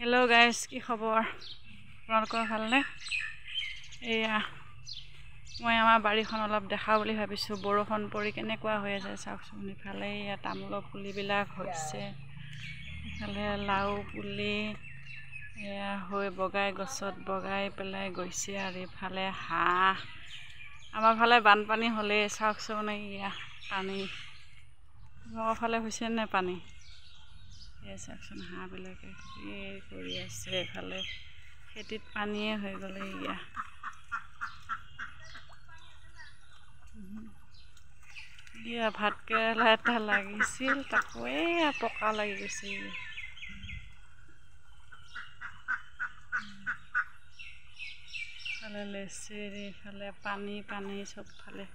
Hello' guys, কি খবৰ? আপোনালোকৰ ভালনে? এয়া মই আমাৰ বাৰীখন অলপ দেখা বুলি ভাবিছোঁ। বৰষুণ পৰি কেনেকুৱা হৈ আছে চাওকচোন। ইফালে এয়া তামোলৰ পুলিবিলাক হৈছে, ইফালে লাও পুলি এয়া হৈ বগাই গছত বগাই পেলাই গৈছে, আৰু ইফালে হাঁহ। আমাৰ ফালে বানপানী হ'লেই চাওকচোন। এয়া পানী আপোনালোকৰ ফালে হৈছে নে পানী? চাওকচোন হাঁহবিলাকে কি কৰি আছে। এফালে খেতিত পানীয়ে হৈ গ'লে। এয়া ভাত কেৰেলা এটা লাগিছিল, তাকো এয়া পকা লাগি গৈছে। ইফালে লেচেৰি, ইফালে পানী চবফালে।